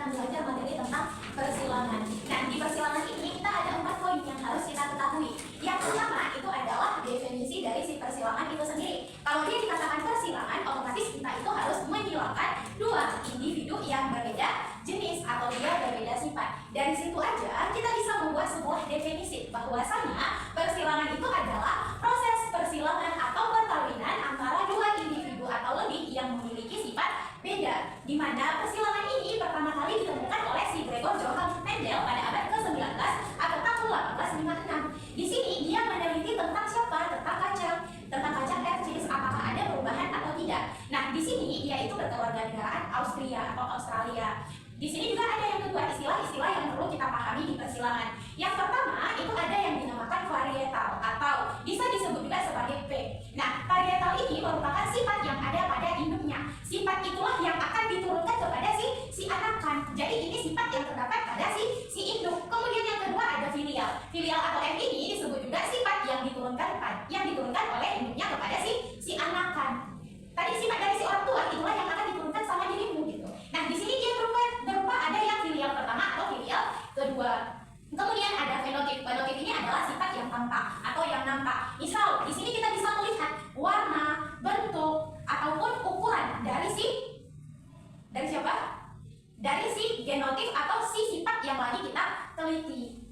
akan belajar materi tentang persilangan. Nah, di persilangan ini kita ada 4 poin yang harus kita ketahui. Yang pertama itu adalah definisi dari si persilangan itu sendiri. Kalau dia dikatakan persilangan, otomatis kita itu harus menghilangkan 2 individu yang berbeda jenis atau dia berbeda sifat. Dari situ aja kita bisa membuat sebuah definisi bahwasanya persilangan itu adalah proses persilangan atau perkawinan antara 2 individu atau lebih yang memiliki sifat beda, di mana persilangan ini pertama kali ditemukan oleh si Gregor Johann Mendel pada abad ke-19 atau tahun 1856. Di sini dia meneliti tentang siapa? Tentang kacang Hertzsprung, apakah ada perubahan atau tidak. Nah, di sini dia itu berkewarganegaraan Austria atau Australia. Di sini juga ada yang kedua, istilah-istilah yang perlu kita pahami di persilangan. Yang pertama itu ada yang dinamakan varietal atau bisa disebut juga sebagai P. Nah, varietal ini merupakan sifat yang ada pada induknya. Sifat itulah yang akan diturunkan kepada si anakan. Jadi ini sifat yang terdapat pada si induk. Kemudian yang kedua ada filial. Filial atau F ini disebut juga sifat yang diturunkan oleh induknya kepada si anakan. Tadi sifat dari si orang tua itulah yang akan diturunkan sama dirimu gitu. Nah, di sini dia berupa ada yang filial pertama atau filial kedua. Kemudian ada fenotip. Fenotip ini adalah sifat yang tampak atau yang nampak. Misal, di sini kita bisa melihat warna, bentuk ataupun ukuran dari siapa? Dari si genotip atau si sifat yang lagi kita teliti.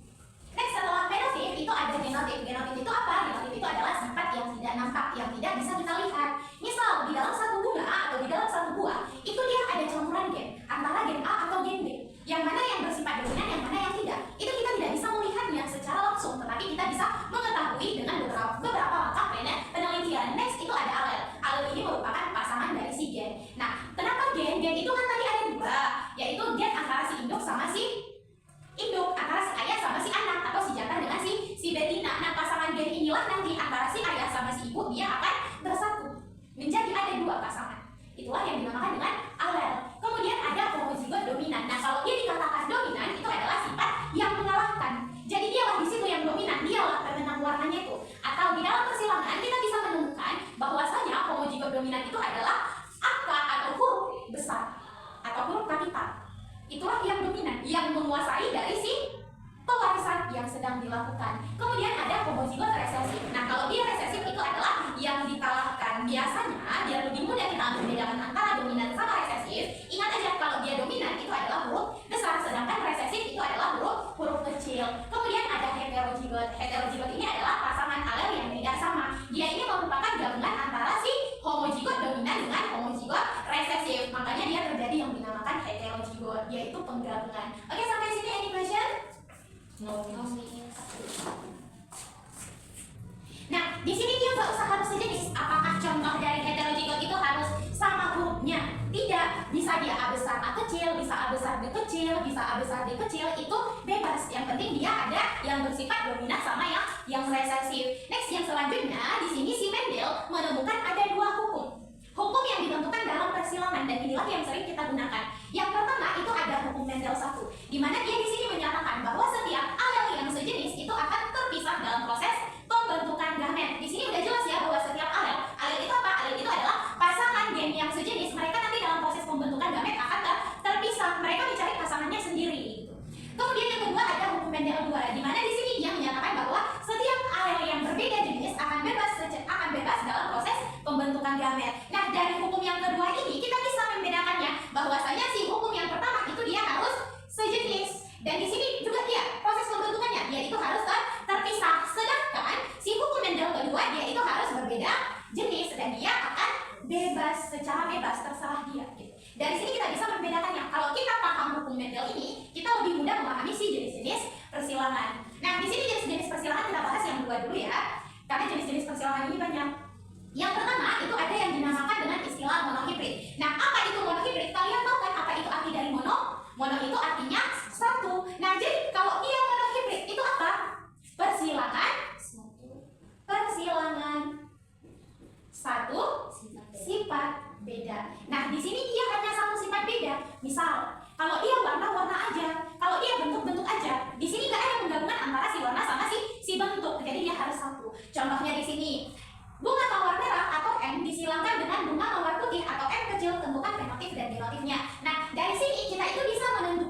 Next, setelah fenotip itu ada genotip. Genotip itu apa? Genotip itu adalah sifat yang tidak nampak, yang tidak bisa kita lihat. Misal, di dalam satu bunga atau di dalam satu buah, itu dia ada campuran gen antara gen A atau gen B. Yang mana yang bersifat dominan, yang mana yang tidak. Itu kita tidak bisa melihatnya secara langsung, tetapi kita bisa mengetahui dengan beberapa langkah penelitian. Next, itu ada alel. Alel ini merupakan pasangan dari si gen. Nah, kenapa gen? Gen itu kan tadi ada 2, yaitu gen antara si induk sama si induk, antara si ayah sama si anak, atau si jantan dengan si betina. Nah, pasangan gen inilah nanti antara si ayah sama si ibu dia akan bersatu menjadi ada 2 pasangan. Itulah yang dinamakan dengan alel. Kemudian ada homozigot dominan. Nah, kalau dia dikatakan dominan itu adalah sifat yang mengalahkan. Jadi dialah di situ yang dominan, dialah pemenang warnanya itu. Atau di dalam persilangan kita bisa menemukan bahwasanya homozigot dominan itu adalah angka atau huruf besar atau huruf kapital. Itulah yang dominan, yang menguasai dari si pewarisan yang sedang dilakukan. Kemudian ada homozigot resesif. Nah, kalau dia resesif itu adalah yang dikalahkan. Biasanya biar lebih mudah kita membedakan antara dominan sama resesif. Ingat aja kalau dia dominan itu adalah huruf besar, sedangkan resesif itu adalah huruf kecil. Kemudian ada heterozigot. Heterozigot ini adalah pasangan alel yang tidak sama. Dia ini merupakan gabungan antara si homozigot dominan dengan homozigot resesif. Makanya dia terjadi yang dinamakan heterozigot, yaitu penggabungan. Oke, sampai sini any question? Nah, di sini dia nggak usah harus sejenis. Apakah contoh dari heterozigot itu harus sama hurufnya? Tidak. Bisa dia A besar A kecil, bisa A besar B kecil, bisa A besar D kecil, itu bebas. Yang penting dia ada yang bersifat dominan sama yang resesif. Next, yang selanjutnya di sini si Mendel menemukan ada 2 hukum. Hukum yang ditentukan dalam persilangan, dan inilah yang sering kita gunakan. Yang pertama itu ada hukum Mendel 1, di mana dia di sini menyatakan bahwa setiap alel yang sejenis itu akan terpisah dalam proses pembentukan gamet. Di sini udah jelas ya bahwa setiap alel itu apa? Alel itu adalah pasangan gen yang sejenis. Mereka nanti dalam proses pembentukan gamet akan terpisah. Mereka mencari pasangannya sendiri gitu. Kemudian yang kedua ada hukum Mendel 2, di mana di sini dia menyatakan bahwa setiap alel yang berbeda jenis akan bebas dalam proses pembentukan gamet. Nah, dari hukum yang kedua ini kita bisa membedakannya bahwasanya si hukum yang pertama itu dia harus sejenis, dan di sini juga dia proses pembentukannya dia itu harus terpisah. Sedangkan si hukum Mendel kedua dia itu harus berbeda jenis dan dia akan bebas, secara bebas terserah dia gitu. Dari sini kita bisa membedakannya. Kalau kita paham hukum Mendel ini, kita lebih mudah memahami si jenis-jenis persilangan. Nah, di sini jenis-jenis persilangan kita bahas yang 2 dulu ya, karena jenis-jenis persilangan ini banyak. Yang pertama itu ada yang dinamakan dengan istilah monohibrid. Nah, apa itu monohibrid? Kalian tahu kan apa itu arti dari mono? Mono itu artinya 1. Nah, jadi kalau dia monohibrid itu apa? Persilangan 1 sifat beda. Nah, di sini dia hanya 1 sifat beda. Misal, kalau dia warna aja, kalau dia bentuk aja, di sini nggak ada penggabungan antara si warna sama si bentuk. Jadi dia harus 1. Contohnya di sini, bunga mawar merah atau M disilangkan dengan bunga mawar putih atau M kecil, tentukan fenotif dan genotifnya. Nah, dari sini kita itu bisa menentukan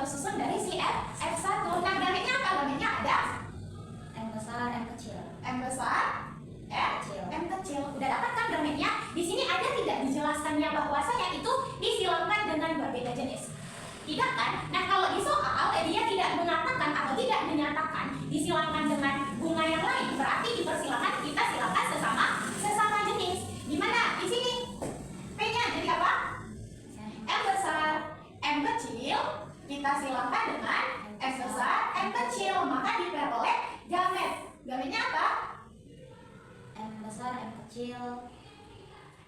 tersusun dari si F1. Nah, gametnya apa? Gametnya ada M besar, M kecil. M besar, M kecil. Udah dapat kan gametnya? Di sini ada tidak dijelaskannya bahwasanya itu disilangkan dengan berbeda jenis? Tidak kan? Nah, kalau di soal dia tidak mengatakan atau tidak menyatakan disilangkan dengan bunga yang lain, berarti dipersilakan kita silakan sesama jenis. Gimana? Di sini P-nya jadi apa? M besar, M kecil, kita silakan dengan M besar, M kecil, maka diperoleh gamet. Gametnya apa? M besar, M kecil.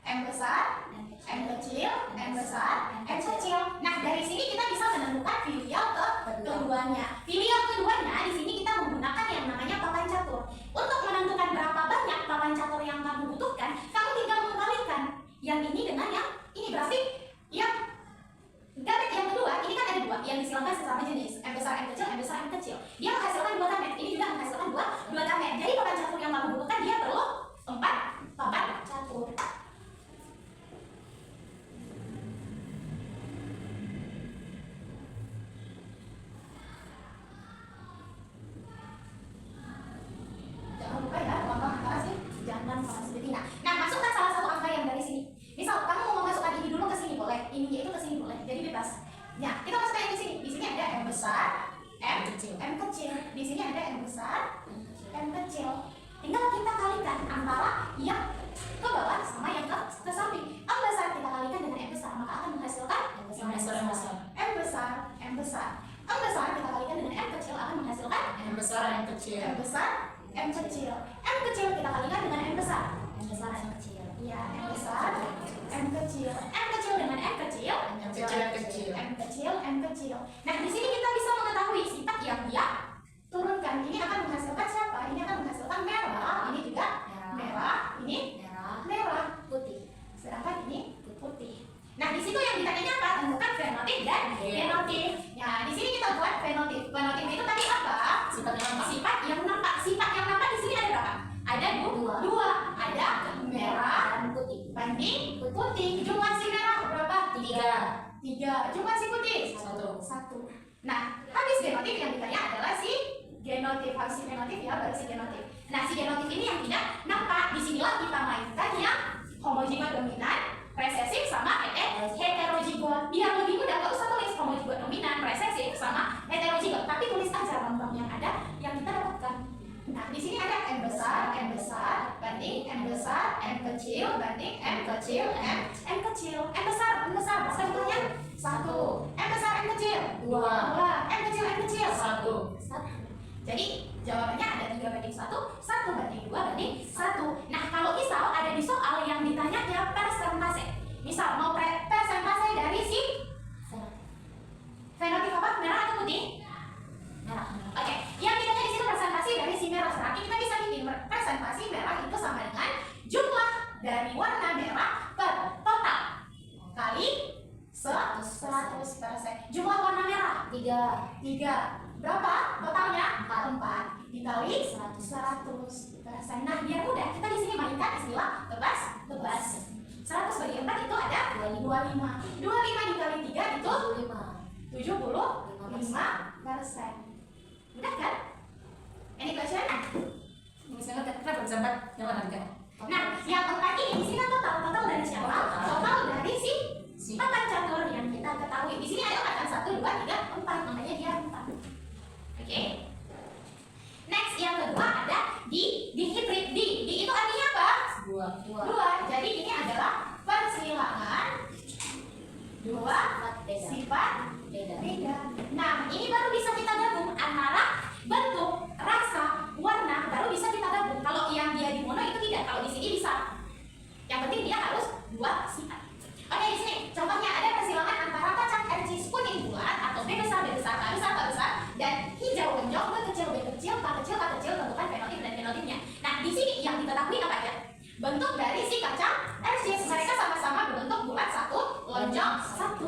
M besar, M kecil, M besar, M kecil. Nah, dari sini kita bisa menemukan filial keduanya. Filial keduanya di sini kita menggunakan yang namanya papan catur. Untuk menentukan berapa banyak papan catur yang kamu butuhkan, kamu tinggal mengkalikan yang ini dengan yang ini. Berarti yang gamet yang kedua, ini kan ada dua yang disilangkan sesama jenis, M besar, M kecil, M besar, M kecil. Dia menghasilkan dua gamet. Ini juga menghasilkan dua gamet. Jadi papan catur yang kamu butuhkan dia perlu 4 papan catur. Nah, masukkan salah satu angka yang dari sini. Misal kamu mau memasukkan ini dulu ke sini boleh, ininya itu ke sini boleh. Jadi bebas. Ya, kita masukkan yang di sini. Di sini ada M besar, M kecil. Di sini ada M besar, M kecil. Tinggal kita kalikan antara yang ke bawah sama yang ke samping. M besar kita kalikan dengan M besar, maka akan menghasilkan M besar. M besar, M besar. M besar kita kalikan dengan M kecil akan menghasilkan M besar, M kecil. M besar, M kecil. M kecil kita kalikan dengan M besar. M besar, M kecil. Iya, M besar, M kecil. M kecil dengan M kecil. M kecil, M kecil. M kecil, M kecil. Nah, di sini kita bisa mengetahui sifat yang dia turunkan. Ini akan menghasilkan siapa? Ini akan menghasilkan merah. Ini juga merah. Ini merah, putih. sedangkan ini putih. Nah, di situ yang ditanyanya apa? Tentukan fenotip dan genotip. Nah, di sini kita buat fenotip. Fenotip itu tadi apa? Sifat yang nampak. Sifat yang nampak. Sifat yang nampak di sini ada berapa? Ada dua. Ada merah Dan putih. banding putih. Jumlah si merah berapa? 3. Jumlah si putih? 1. Nah, habis genotip yang ditanya adalah si genotip. Habis si genotip ya, baru si genotip. Nah, si genotip ini yang tidak nampak. Disinilah kita mainkan yang homozigot dominan, resesif sama heterozigot. Biar lebih mudah, gak usah tulis homozigot dominan, resesif sama heterozigot, tapi tulis aja lambang yang ada yang kita dapatkan. Nah, di sini ada M besar banding M besar, M kecil banding M kecil, M kecil, M besar, berapa jumlahnya? 1. M besar, M kecil 2. M kecil, M kecil 1. Jadi jawabannya ada 3 banding 1, 1 banding 2 banding 1. Nah, kalau misal ada di soal yang ditanya persentase, misal mau persentase dari si fenotip apa? Merah atau putih? Merah. Oke, yang ditanya di sini persentase dari si merah. Berarti kita bisa bikin persentase merah itu sama dengan jumlah dari warna merah per total kali 100%. Jumlah warna merah 3. Berapa totalnya? 4 dikali 100%. Nah, biar mudah kita di sini mainkan istilah tebas. 100 bagi 4 itu ada 25. 25 dikali 3 itu 75%. Mudah kan? Any question? Misalnya kenapa bisa 4 yang mana kan? Nah, yang 4 ini di sini kan total dari siapa? Total dari si papan catur yang kita ketahui. Di sini ada kan 1, 2, 3, 4, makanya dia 4. Oke. Next yang kedua ada di hibrid. Di itu artinya apa? Dua. Jadi ini adalah persilangan dua sifat beda. Nah, ini baru bisa kita gabung antara bentuk, rasa, warna, baru bisa kita gabung. Kalau yang dia di mono itu tidak. Kalau di sini bisa. Yang penting dia harus 2 sifat. Oke, di sini contohnya ada persilangan antara kacang RC kuning bulat atau B besar, B besar, K besar, K besar, dan hijau lonjong, B kecil, B kecil, K kecil, K kecil, tentukan fenotip dan genotipnya. Nah, di sini yang diketahui apa aja? Bentuk dari si kacang RC, mereka sama-sama berbentuk bulat 1, lonjong 1.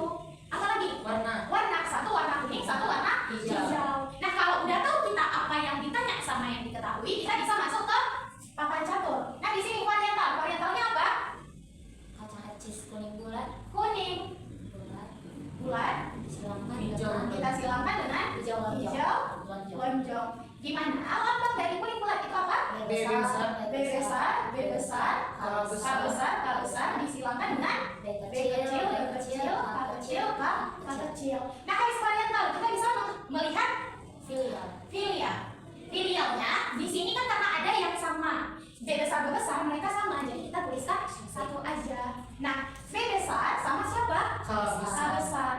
Apalagi? Warna. 1 warna kuning, 1 warna hijau. Nah, kalau udah tahu kita apa yang ditanya sama yang diketahui, kita bisa masuk ke papan catur. Nah, di sini varietal. Varietalnya apa? Kacang RC kuning bulat. Kuning bulat Disilangkan hijau. dengan kita silangkan B besar, B besar, K besar, K besar disilangkan dengan B B kecil, B kecil, K kecil, K kecil. Nah, guys, kalian tahu kita bisa melihat filial. Filialnya di sini kan karena ada yang sama. B besar, B besar mereka sama, jadi kita tuliskan satu aja. Nah, B besar sama siapa? K K besar. besar.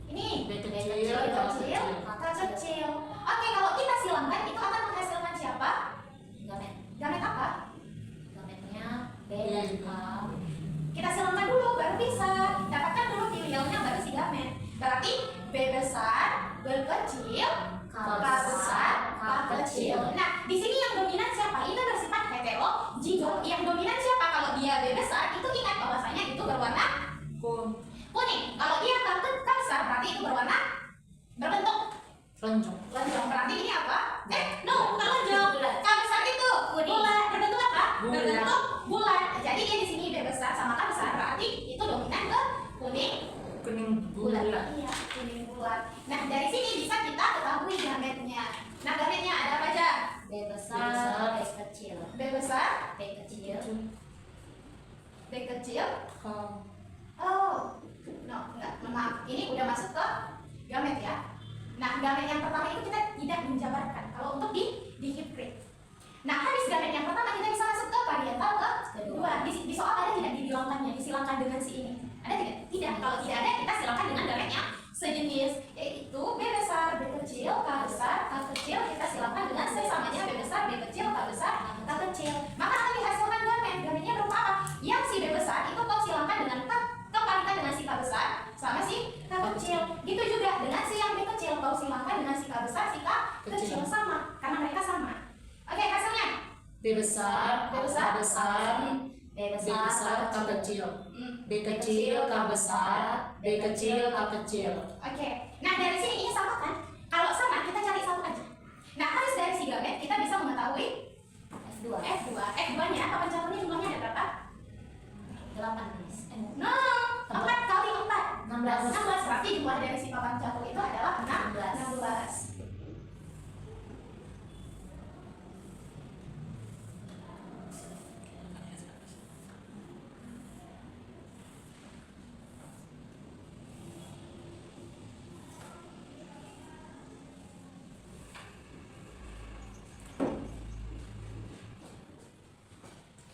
Ini B B kecil, K kecil, kecil. K kecil. Oke, kalau kita silangkan itu akan menghasilkan siapa? Gamet. Gamet apa? Gametnya B dan K. Kita silangkan dulu baru bisa. Dapatkan dulu filialnya baru si gamet. Berarti B besar, B kecil, K K besar, K kecil. Nah, di sini yang dominan siapa? Itu bersifat heterozigot. Yang dominan siapa? Kalau dia B besar, itu ingat bahwasanya itu berwarna kuning. Kalau dia K besar, berarti itu berwarna berbentuk Lonjong. lonjong. Berarti ini apa? No, bukan lonjong. K besar itu bulat. Berbentuk apa? Bulat. Berbentuk bulat. Jadi dia di sini B besar sama K besar, berarti itu dominan ke kuning. Kuning bulat. Iya, kuning bulat. Nah, dari sini bisa kita ketahui gametnya. Nah, gametnya ada apa aja? B besar, B kecil. B besar, B kecil. B kecil. K. Oh, no, enggak, maaf. Ini udah masuk ke gamet ya. Nah, gamet yang pertama itu kita tidak menjabarkan. Kalau untuk di hibrid. Nah, habis gamet yang pertama kita bisa masuk ke varietal kedua. Di soal ada tidak dibilangkannya, disilangkan dengan si ini. Ada tidak? Tidak. Kalau tidak ada, kita silangkan dengan gamet yang sejenis, yaitu B besar, B kecil, K besar, K kecil. Kita silangkan dengan sesamanya B besar, B kecil, K besar, K kecil. Maka akan dihasilkan gamet. Gametnya berupa apa? Yang si B besar itu kau silangkan dengan kepalitan dengan si K besar sama si K kecil. Gitu juga dengan si yang B kecil kau silangkan dengan si K besar, si K kecil sama, karena mereka sama. Oke, hasilnya B besar, B besar, K besar, B B besar, besar, K kecil. B kecil, K besar, B kecil, K kecil. Oke, nah dari sini ini sama kan? Kalau sama kita cari satu aja. Nah, harus dari si gamet kita bisa mengetahui F2. F2-nya papan campurnya jumlahnya ada berapa? 8 Miss. No, 4 kali 4 16. 16, berarti jumlah dari si papan campur itu adalah 16.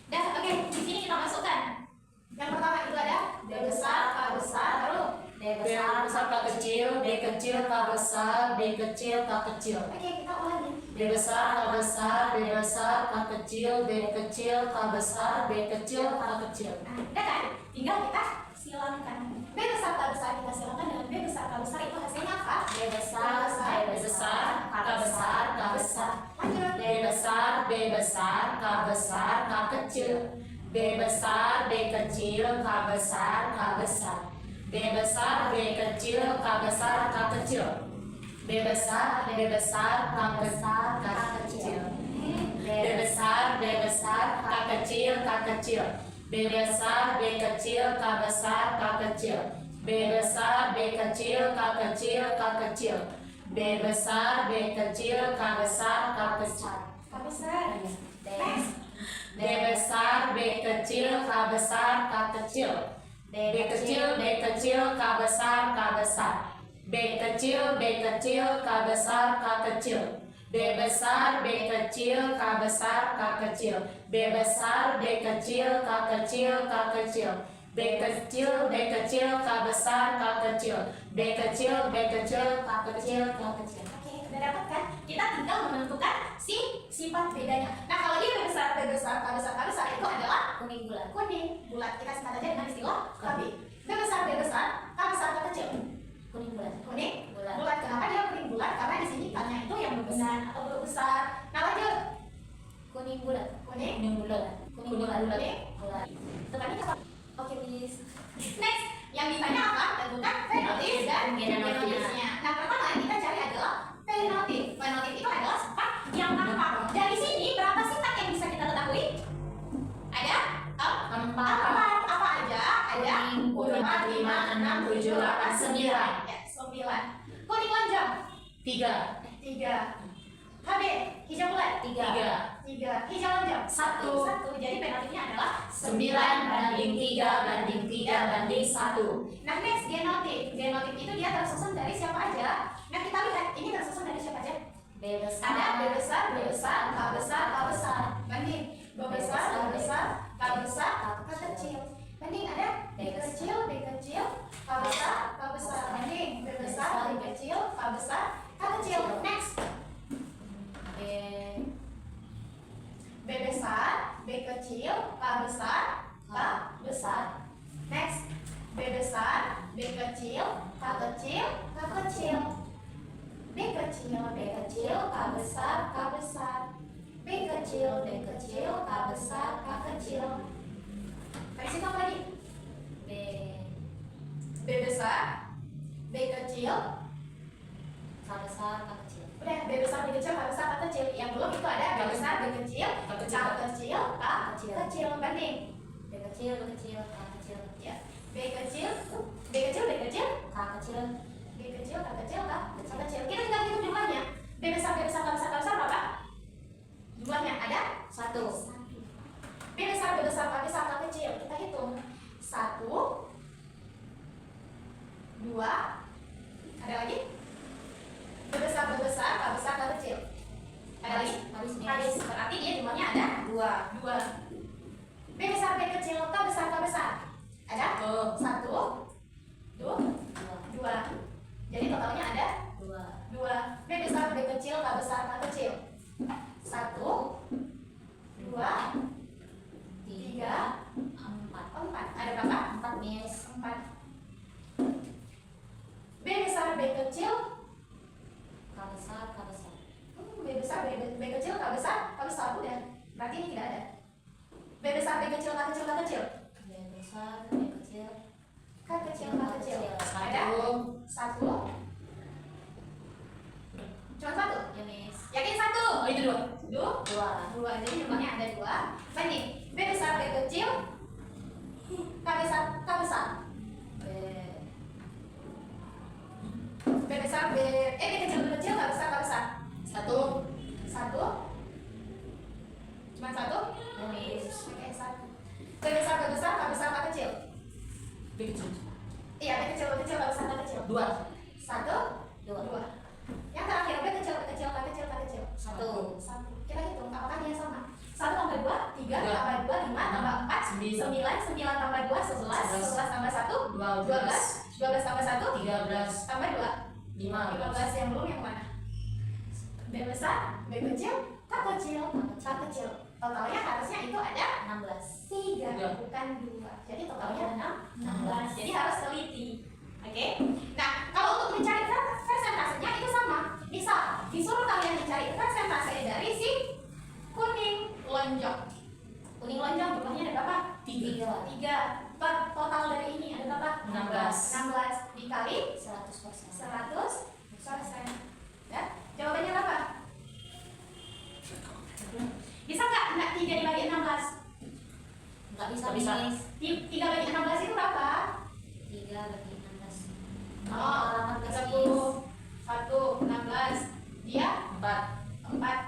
Dah, oke, di sini kita masukkan. Yang pertama itu ada B besar, K besar, lalu B B besar, besar, K kecil, B kecil, K besar, B kecil, K kecil. oke, kita ulangi. B besar, K besar, B besar, K kecil, B kecil, K besar, B kecil, K kecil. Nah, udah kan? Tinggal kita silangkan. B besar, K besar kita silangkan dengan B besar, K besar itu hasilnya apa? B besar, B besar, K besar, K besar. Lanjut. B besar, B besar, K besar, K kecil. B besar, B kecil, K besar, K besar. B besar, B kecil, K besar, K kecil. B besar, B besar, K besar, K kecil. B besar, B besar, K kecil, K kecil. B besar, B kecil, K besar, K kecil. B besar, B kecil, K kecil, K kecil. B besar, B kecil, K besar, K besar. K besar. Next. B besar, B kecil, K besar, K kecil. B kecil, B kecil, K besar, K besar. B kecil, B kecil, K besar, K kecil. B besar, B kecil, K besar, K kecil. B besar, B kecil, K kecil, K kecil. B kecil, B kecil, K besar, K kecil. B kecil, B kecil, K kecil, K kecil. Oke, udah dapat kan? Kita tinggal menentukan si sifat bedanya. Nah, kalau dia B besar, B besar, K besar, K besar itu adalah kuning bulat. kuning bulat. Kita singkat aja dengan istilah KB. B besar, B besar, K besar, K kecil. Kuning bulat. Kuning Bulat. bulat. Kenapa dia kuning bulat? Karena di sini tanya itu yang besar atau belum besar. Nah, lanjut. Kuning bulat. Kuning Kuning bulat. Kuning bulat. Kuning Bulat. Tekannya apa? Oke, Miss. Next, yang ditanya apa? Tentukan fenotif dan genotifnya. Nah, pertama yang kita cari adalah fenotif. Fenotif itu adalah sifat yang nampak. Dari sini berapa sifat yang bisa kita ketahui? Ada Empat. apa aja? Ada Kuning, 4, 5, 6, 7, 8, 9. Ya, 9. Kuning lonjong. 3. 3. KB hijau bulat. 3. 3. 3. Hijau lonjong. 1. Jadi penaltinya adalah 9 banding 3 banding 3 banding 1. Nah, next genotif. Genotif itu dia tersusun dari siapa aja? Nah, kita lihat ini tersusun dari siapa aja? B besar. Ada B besar, K besar. Banding B besar, K kecil. Banding ada B kecil, K besar. Banding B besar, K kecil. Next. B B besar, B kecil, K besar. Next. B besar, B kecil, K kecil. B kecil, K besar. B kecil, K kecil. Dari situ apa lagi? B B besar, B kecil. K besar K kecil. Udah, B besar, B kecil, K besar, K kecil. Yang belum itu ada B besar, B kecil, K kecil, K kecil. Banding. B kecil K kecil. Ya. B kecil, B kecil, K kecil. B kecil, K kecil. Kita tinggal hitung jumlahnya. B besar, K besar berapa? Jumlahnya ada 1. B besar, K kecil. Kita hitung 1, 2. Ada lagi? B besar, K kecil. Ada lagi? Habis. Berarti dia jumlahnya ada 2. B besar, B kecil, K besar. Ada? 1, 2. Jadi totalnya ada 2. B besar, B kecil, K besar. 1, 2, 3, 4. Ada berapa? 4 Miss. 4. B besar, B kecil. K besar. B besar, B kecil, K besar. Udah. Berarti ini tidak ada. B besar, B kecil, K kecil. B besar B kecil. K kecil. Ada? 1. Cuma 1? Ya Miss. Yakin 1? Oh, itu 2. 2. Jadi jumlahnya ada 2. Banding. B besar, B kecil. K besar. B besar, B kecil, K besar. 1. 1. Cuma 1? Ya Miss. Oke, 1. B besar, K besar, K kecil. B kecil. Iya, B kecil, K besar, K kecil. 2. 1, 2. Yang terakhir B kecil, K kecil. 1. Kita hitung apakah dia sama? 1 tambah 2, 3 tambah 2, 5 tambah 4, 9 tambah 2, 11 tambah 1, 12 tambah 1, 13. tambah 2, 15. 15. Yang belum yang mana? B besar, B kecil, K kecil. Totalnya harusnya itu ada 16. 3, bukan 2. Jadi totalnya ada 16. Jadi harus teliti. Oke? Nah, kalau untuk mencari persentasenya itu sama. Misal, disuruh kalian mencari persentase dari si kuning lonjong. Kuning lonjong jumlahnya ada berapa? 3. Total dari ini ada berapa? 16 dikali 100%. 100%. Ya? Jawabannya berapa? Bisa nggak 3 dibagi 16? Nggak bisa Nggak bisa. Miss. 3 bagi 16 itu berapa? 3 bagi 16. Oh, 30. 1, 16. Dia 4. 4.